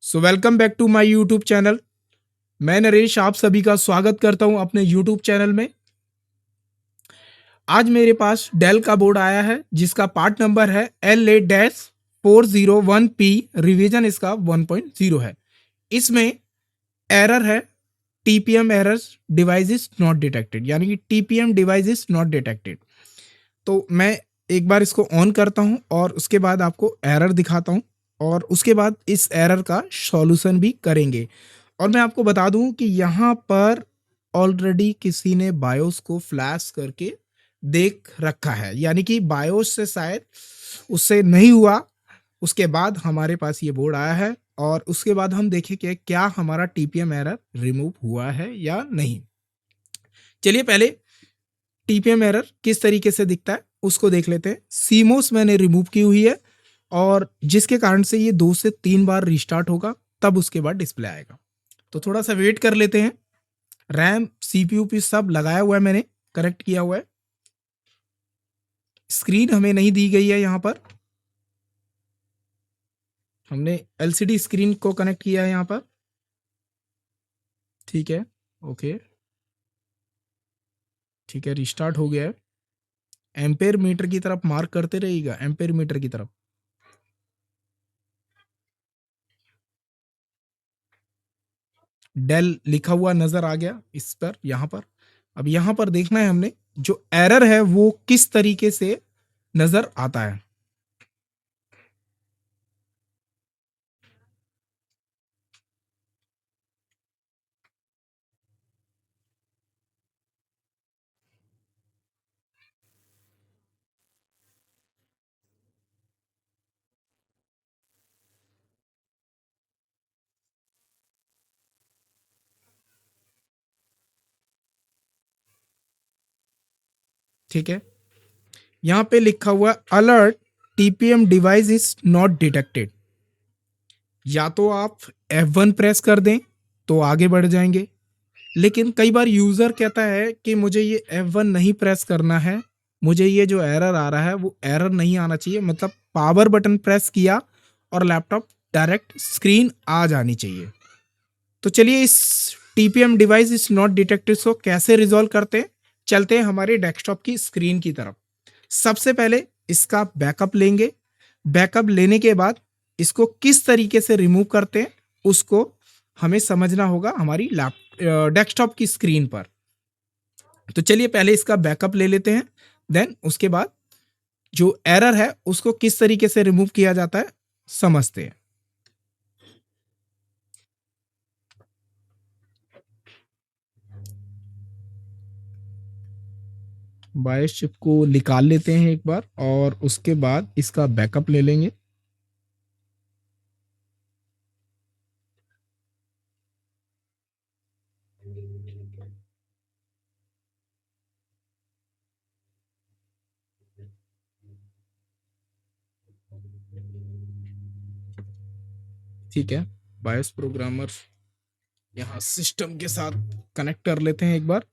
So welcome back to my YouTube channel. मैं नरेश आप सभी का स्वागत करता हूं अपने यूट्यूब चैनल में। आज मेरे पास डेल का बोर्ड आया है जिसका पार्ट नंबर है LA-401P। रिवीजन इसका 1.0 है। इसमें एरर है TPM errors device is not detected, यानी कि TPM device is not detected. तो मैं एक बार इसको ऑन करता हूं और उसके बाद आपको एरर दिखाता हूं और उसके बाद इस एरर का सॉल्यूशन भी करेंगे। और मैं आपको बता दूं कि यहाँ पर ऑलरेडी किसी ने बायोस को फ्लैश करके देख रखा है, यानी कि बायोस से शायद उससे नहीं हुआ। उसके बाद हमारे पास ये बोर्ड आया है और उसके बाद हम देखें कि क्या हमारा टीपीएम एरर रिमूव हुआ है या नहीं। चलिए पहले टीपीएम एरर किस तरीके से दिखता है उसको देख लेते हैं। सीमोस मैंने रिमूव की हुई है और जिसके कारण से ये 2 से 3 बार रिस्टार्ट होगा, तब उसके बाद डिस्प्ले आएगा। तो थोड़ा सा वेट कर लेते हैं। रैम सीपीयू भी सब लगाया हुआ है, मैंने कनेक्ट किया हुआ है। स्क्रीन हमें नहीं दी गई है, यहाँ पर हमने एलसीडी स्क्रीन को कनेक्ट किया है यहाँ पर। ठीक है, ओके, ठीक है, रिस्टार्ट हो गया है। एम्पेयर मीटर की तरफ मार्क करते रहिएगा, एम्पेयर मीटर की तरफ। डेल लिखा हुआ नजर आ गया इस पर, यहाँ पर। अब यहाँ पर देखना है हमने जो एरर है वो किस तरीके से नजर आता है। ठीक है, यहाँ पे लिखा हुआ alert TPM device is not detected. या तो आप F1 प्रेस कर दें तो आगे बढ़ जाएंगे, लेकिन कई बार यूजर कहता है कि मुझे ये F1 नहीं प्रेस करना है, मुझे ये जो एरर आ रहा है वो एरर नहीं आना चाहिए। मतलब पावर बटन प्रेस किया और लैपटॉप डायरेक्ट स्क्रीन आ जानी चाहिए। तो चलिए इस TPM device is not detected को कैसे रिजॉल्व करते हैं। चलते हैं हमारे डेस्कटॉप की स्क्रीन की तरफ। सबसे पहले इसका बैकअप लेंगे। बैकअप लेने के बाद इसको किस तरीके से रिमूव करते हैं उसको हमें समझना होगा हमारी डेस्कटॉप की स्क्रीन पर। तो चलिए पहले इसका बैकअप ले लेते हैं, देन उसके बाद जो एरर है उसको किस तरीके से रिमूव किया जाता है समझते हैं। बायस चिप को निकाल लेते हैं एक बार और उसके बाद इसका बैकअप ले लेंगे। ठीक है, बायस प्रोग्रामर यहाँ सिस्टम के साथ कनेक्ट कर लेते हैं एक बार।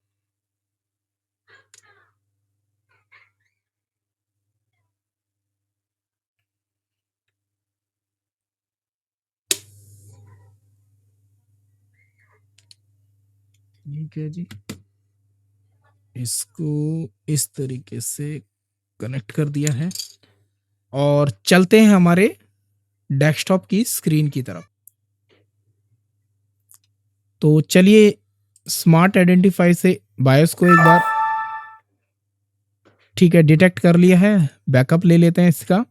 ठीक है जी, इसको इस तरीके से कनेक्ट कर दिया है और चलते हैं हमारे डेस्कटॉप की स्क्रीन की तरफ। तो चलिए स्मार्ट आइडेंटिफाई से बायस को एक बार, ठीक है, डिटेक्ट कर लिया है। बैकअप ले लेते हैं इसका।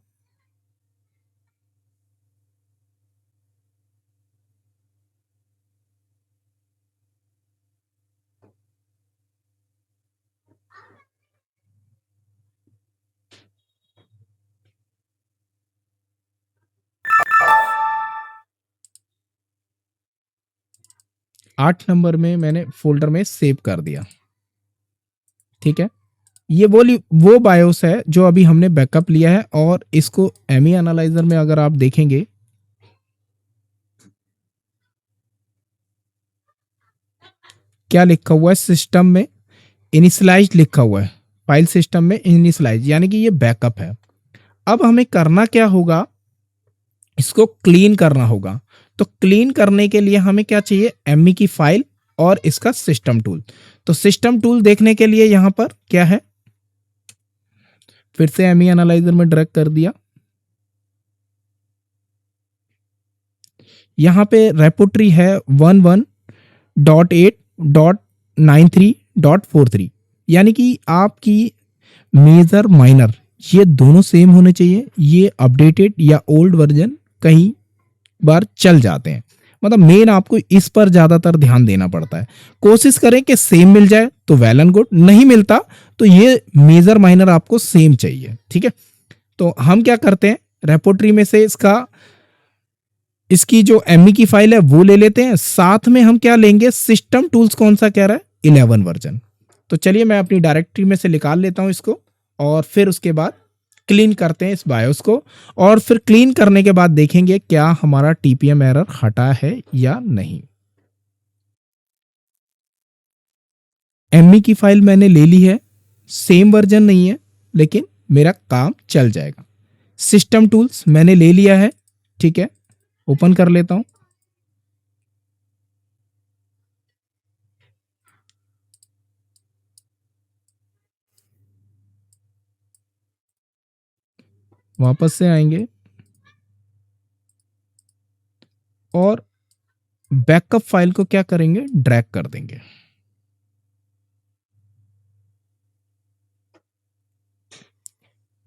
आठ नंबर में मैंने फोल्डर में सेव कर दिया। ठीक है, ये वो बायोस है जो अभी हमने बैकअप लिया है और इसको एमई एनालाइजर में अगर आप देखेंगे क्या लिखा हुआ है सिस्टम में, इनिशियलाइज लिखा हुआ है। फाइल सिस्टम में इनिशियलाइज, यानी कि ये बैकअप है। अब हमें करना क्या होगा, इसको क्लीन करना होगा। तो क्लीन करने के लिए हमें क्या चाहिए, एमई की फाइल और इसका सिस्टम टूल। तो सिस्टम टूल देखने के लिए यहां पर क्या है, फिर से एमई एनालाइजर में ड्रैग कर दिया, यहां पे रेपोट्री है 11.8.93.43, यानी कि आपकी मेजर माइनर ये दोनों सेम होने चाहिए। ये अपडेटेड या ओल्ड वर्जन कहीं बार चल जाते हैं, मतलब मेन आपको इस पर ज्यादातर ध्यान देना पड़ता है। कोशिश करें कि सेम मिल जाए तो वेल एंड गुड, नहीं मिलता तो ये मेजर माइनर आपको सेम चाहिए, ठीक है। तो हम क्या करते हैं, रेपोट्री में से इसकी जो एमई की फाइल है वो ले लेते हैं, साथ में हम क्या लेंगे, सिस्टम टूल्स कौन सा कह रहा है, 11 वर्जन। तो चलिए मैं अपनी डायरेक्टरी में से निकाल लेता हूं इसको, और फिर उसके बाद क्लीन करते हैं इस बायोस को, और फिर क्लीन करने के बाद देखेंगे क्या हमारा टीपीएम एरर हटा है या नहीं। एमई की फाइल मैंने ले ली है, सेम वर्जन नहीं है लेकिन मेरा काम चल जाएगा। सिस्टम टूल्स मैंने ले लिया है, ठीक है, ओपन कर लेता हूं। वापस से आएंगे और बैकअप फाइल को क्या करेंगे, ड्रैग कर देंगे।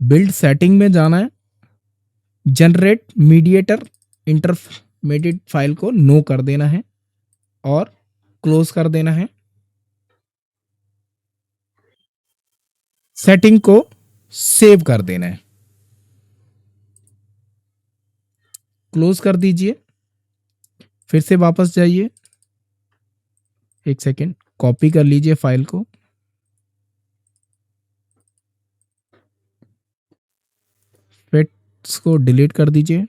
बिल्ड सेटिंग में जाना है, जनरेट मीडिएटर इंटरमीडिएट फाइल को नो कर देना है और क्लोज कर देना है। सेटिंग को सेव कर देना है, क्लोज कर दीजिए। फिर से वापस जाइए, एक सेकेंड, कॉपी कर लीजिए फाइल को, फिर इसको डिलीट कर दीजिए।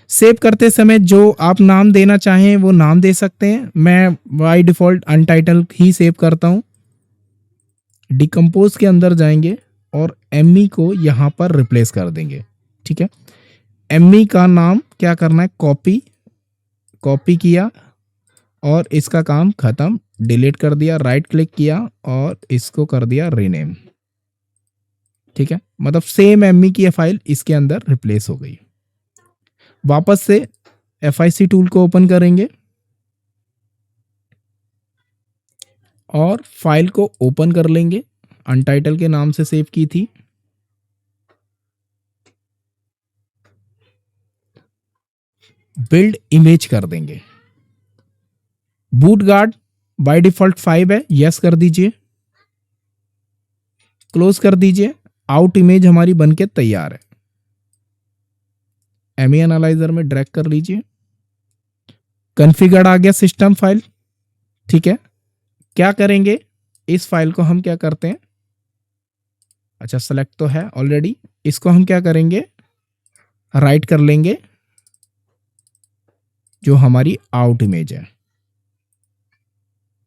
सेव करते समय जो आप नाम देना चाहें वो नाम दे सकते हैं, मैं बाय डिफॉल्ट अनटाइटल ही सेव करता हूं। डिकम्पोज के अंदर जाएंगे और एमई को यहां पर रिप्लेस कर देंगे, ठीक है। एमई का नाम क्या करना है, कॉपी, कॉपी किया और इसका काम खत्म, डिलीट कर दिया, राइट क्लिक किया और इसको कर दिया रीनेम, ठीक है। मतलब सेम एमई की फाइल इसके अंदर रिप्लेस हो गई। वापस से एफआईसी टूल को ओपन करेंगे और फाइल को ओपन कर लेंगे, अनटाइटल के नाम से सेव की थी। बिल्ड इमेज कर देंगे, बूट गार्ड बाय डिफॉल्ट 5 है, यस कर दीजिए, क्लोज कर दीजिए। आउट इमेज हमारी बनके तैयार है, एमई एनालाइजर में ड्रैग कर लीजिए। कॉन्फ़िगर आ गया सिस्टम फाइल, ठीक है। क्या करेंगे, इस फाइल को हम क्या करते हैं, अच्छा सेलेक्ट तो है ऑलरेडी, इसको हम क्या करेंगे, राइट कर लेंगे जो हमारी आउट इमेज है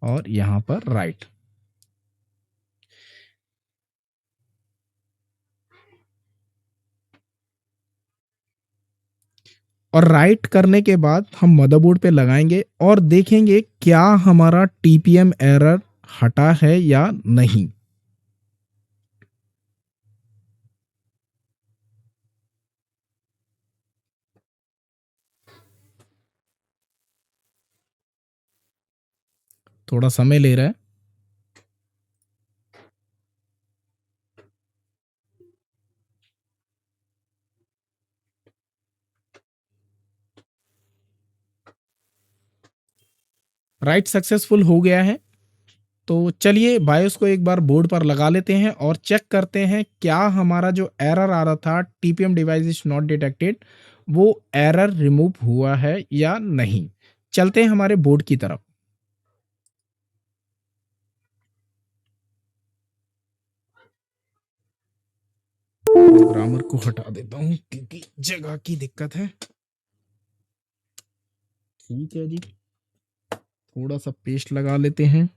और यहां पर राइट। और राइट करने के बाद हम मदरबोर्ड पे लगाएंगे और देखेंगे क्या हमारा टीपीएम एरर हटा है या नहीं। थोड़ा समय ले रहा है, राइट सक्सेसफुल हो गया है। तो चलिए बायोस को एक बार बोर्ड पर लगा लेते हैं और चेक करते हैं क्या हमारा जो एरर आ रहा था TPM device is not detected, वो एरर रिमूव हुआ है या नहीं। चलते हैं हमारे बोर्ड की तरफ। ग्रामर को हटा देता हूं क्योंकि जगह की दिक्कत है। ठीक है जी, थोड़ा सा पेस्ट लगा लेते हैं।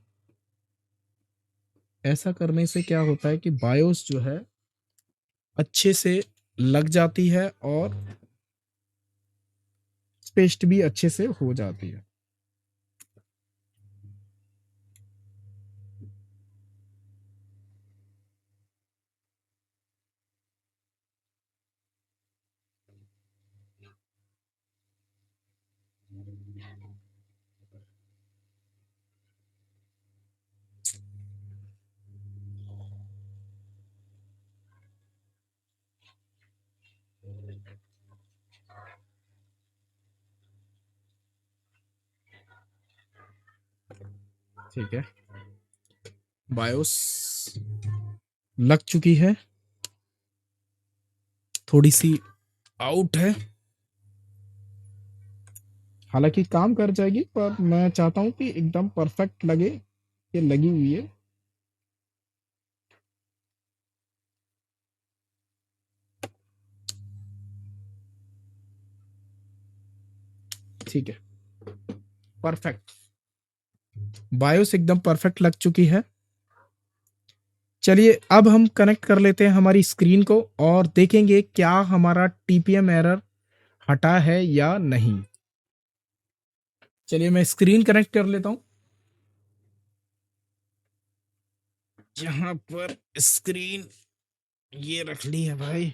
ऐसा करने से क्या होता है कि बायोस जो है अच्छे से लग जाती है और पेस्ट भी अच्छे से हो जाती है। ठीक है, बायोस लग चुकी है, थोड़ी सी आउट है, हालांकि काम कर जाएगी, पर मैं चाहता हूं कि एकदम परफेक्ट लगे कि लगी हुई है। ठीक है, परफेक्ट, बायोस एकदम परफेक्ट लग चुकी है। चलिए अब हम कनेक्ट कर लेते हैं हमारी स्क्रीन को और देखेंगे क्या हमारा टीपीएम एरर हटा है या नहीं। चलिए मैं स्क्रीन कनेक्ट कर लेता हूं। यहां पर स्क्रीन ये रख ली है भाई।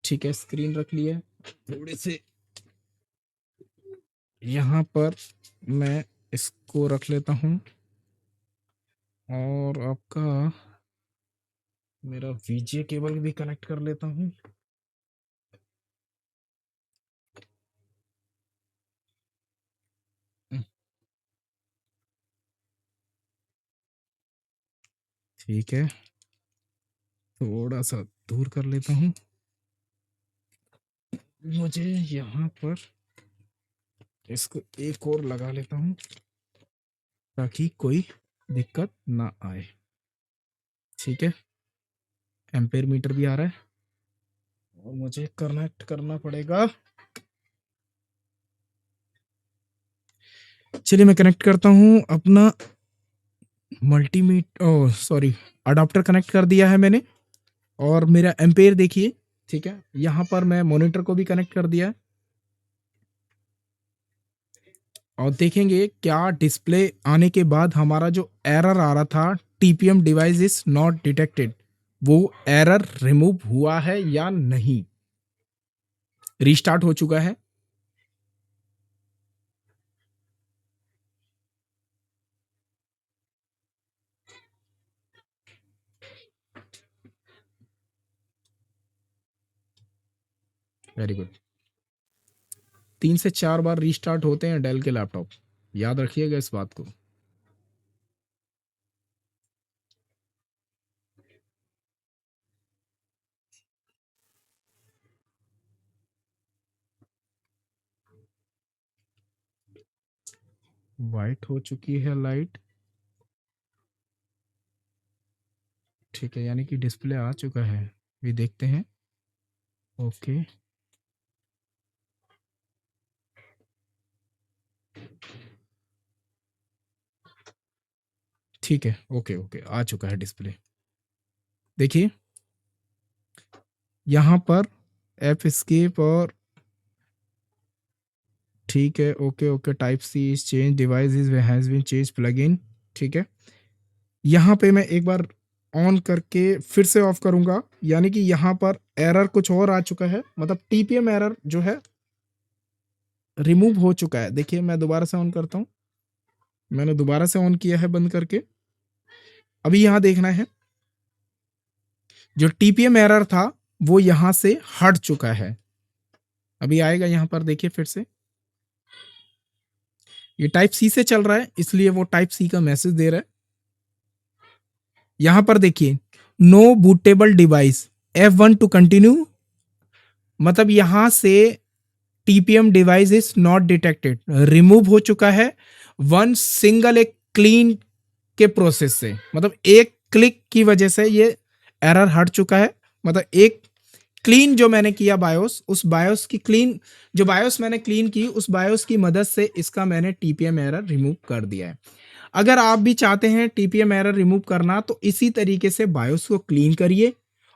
ठीक है, स्क्रीन रख ली है। थोड़े से यहाँ पर मैं इसको रख लेता हूँ और आपका मेरा वीजे केबल भी कनेक्ट कर लेता हूँ। ठीक है, थोड़ा सा दूर कर लेता हूँ। मुझे यहाँ पर इसको एक और लगा लेता हूँ ताकि कोई दिक्कत ना आए। ठीक है, एम्पेयर मीटर भी आ रहा है और मुझे कनेक्ट करना पड़ेगा। चलिए मैं कनेक्ट करता हूँ अपना मल्टीमीट ओ सॉरी अडाप्टर कनेक्ट कर दिया है मैंने और मेरा एम्पेयर देखिए। ठीक है, यहाँ पर मैं मॉनिटर को भी कनेक्ट कर दिया है और देखेंगे क्या डिस्प्ले आने के बाद हमारा जो एरर आ रहा था TPM device is not detected, वो एरर रिमूव हुआ है या नहीं। रीस्टार्ट हो चुका है। Very good. 3 से 4 बार रीस्टार्ट होते हैं डेल के लैपटॉप, याद रखिएगा इस बात को। वाइट हो चुकी है लाइट। ठीक है, यानी कि डिस्प्ले आ चुका है, ये देखते हैं। ओके, ठीक है, ओके ओके, आ चुका है डिस्प्ले। देखिए यहाँ पर एफ एस्केप और ठीक है, okay okay, type C is change, device is has been change plugin. ठीक है, यहाँ पे मैं एक बार ऑन करके फिर से ऑफ करूंगा, यानी कि यहाँ पर एरर कुछ और आ चुका है, मतलब टीपीएम एरर जो है रिमूव हो चुका है। देखिए मैं दोबारा से ऑन करता हूँ, मैंने दोबारा से ऑन किया है बंद करके। अभी यहाँ देखना है जो टीपीएम एरर था वो यहाँ से हट चुका है। अभी आएगा यहाँ पर, देखिए फिर से ये टाइप सी से चल रहा है इसलिए वो टाइप सी का मैसेज दे रहा है। यहां पर देखिए no bootable device, F1 to continue, मतलब यहां से TPM device is not detected, remove हो चुका है वन सिंगल एक क्लीन के प्रोसेस से, मतलब एक क्लिक की वजह से ये एरर हट चुका है। मतलब एक क्लीन जो मैंने किया बायोस, उस बायोस की क्लीन, जो बायोस मैंने क्लीन की उस बायोस की मदद से इसका मैंने टीपीएम एरर रिमूव कर दिया है। अगर आप भी चाहते हैं टीपीएम एरर रिमूव करना तो इसी तरीके से बायोस को क्लीन करिए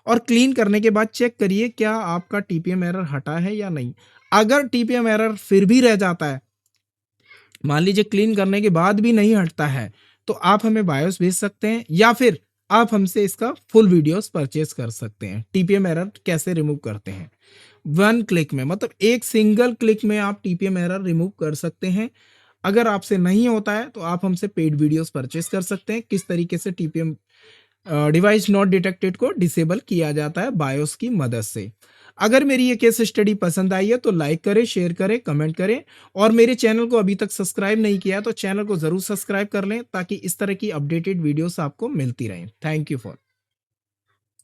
और क्लीन करने के बाद चेक करिए क्या आपका टीपीएम एरर हटा है या नहीं। अगर टीपीएम एरर फिर भी रह जाता है, मान लीजिए क्लीन करने के बाद भी नहीं हटता है, तो आप हमें बायोस भेज सकते हैं या फिर आप हमसे इसका फुल वीडियोस परचेज कर सकते हैं। टीपीएम एरर कैसे रिमूव करते हैं, वन क्लिक में, मतलब एक सिंगल क्लिक में आप टीपीएम एरर रिमूव कर सकते हैं। अगर आपसे नहीं होता है तो आप हमसे पेड वीडियोस परचेज कर सकते हैं, किस तरीके से टीपीएम डिवाइस नॉट डिटेक्टेड को डिसेबल किया जाता है बायोस की मदद से। अगर मेरी ये केस स्टडी पसंद आई है तो लाइक करें, शेयर करें, कमेंट करें और मेरे चैनल को अभी तक सब्सक्राइब नहीं किया तो चैनल को ज़रूर सब्सक्राइब कर लें ताकि इस तरह की अपडेटेड वीडियोस आपको मिलती रहें। Thank you for